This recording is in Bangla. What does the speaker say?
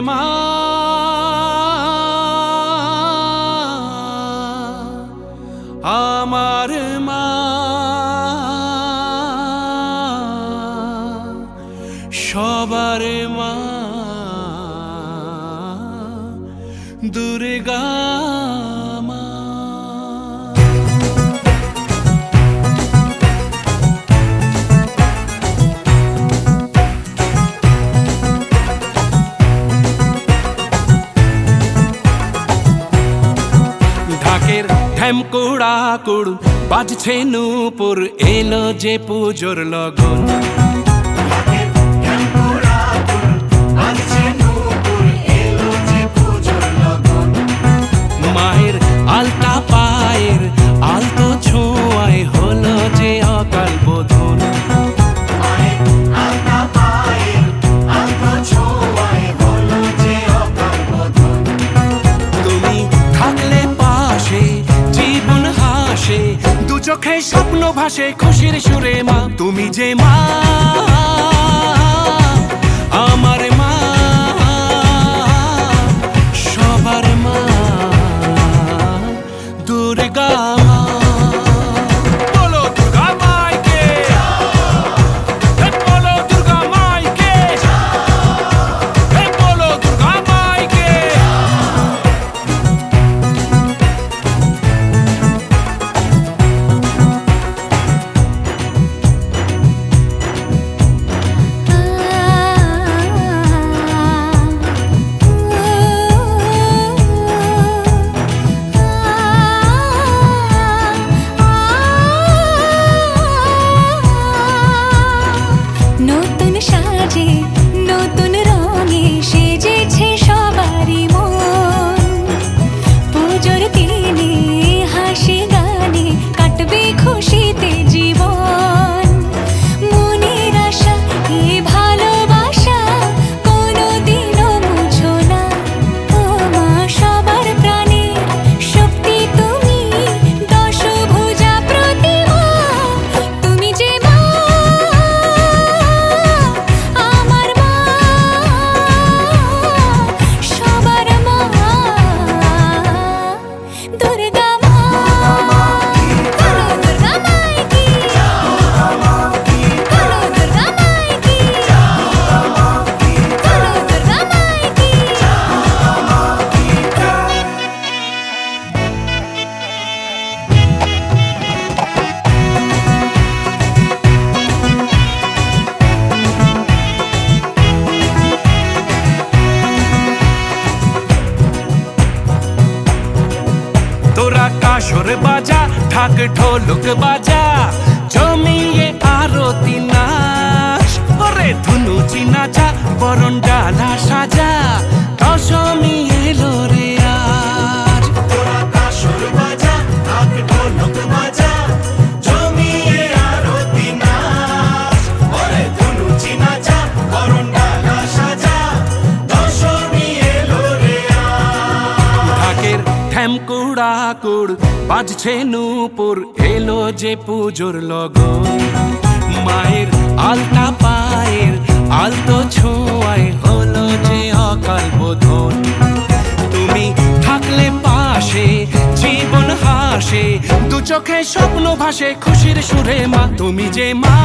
মা আমার মা সবার মা দুর্গা মা। ঢাকের ঢ্যামকুড়া কুড় বাজছে নূপুর এলো যে পুজোর লগন। মায়ের আলতা পায়ের আলতো ছোঁয়ায় হলো যে অকাল বোধন। তুমি থাকলে পাশে জীবন হাসে দু চোখে স্বপ্ন ভাসে খুশির সুরে মা। তুমি যে মা আমার মা সবার মা দুর্গা মা। বলো দুর্গা মাইকে, বলো দুর্গা মাইকে, বলো দুর্গা মাইকে। নতুন সাজে নতুন রঙে সেজেছে সবারই মন। পুজোর দিনে হাসি গানে কাটবে খুশিতে জীবন। মনের আশা এ ভালোবাসা কোনোদিনও মুছো না। ও মা সবার প্রাণে শক্তি তুমি দশভুজা প্রতিমা। তুমি যে মা আমার মা সবার মা দুর্গা মা। বলো দুর্গা মাইকি, বলো দুর্গা মাইকি, বলো দুর্গা মাইকি। তোরা কাসর বাজা ঢাক ঢোলক বাজা জমিয়ে আরতি নাচ। ওরে ধুনুচি নাচা বরণ ডালা সাজা দশমী এলো রে আজ। তোরা কাসর বাজা ঢাক ঢোলক বাজা জমিয়ে আরতি নাচ। ওরে ধুনুচি নাচা বরণ ডালা সাজা দশমী এলো রে আজ। ঢাকের ঢ্যামকুড়া কুড় বাজছে নূপুর এলো যে পুজোর লগন। মায়ের আলতা পায়ের আলতো ছোঁয়ায় হলো যে অকাল বোধন। তুমি থাকলে পাশে জীবন হাসে দু চোখে স্বপ্ন ভাসে খুশির সুরে মা। তুমি যে মা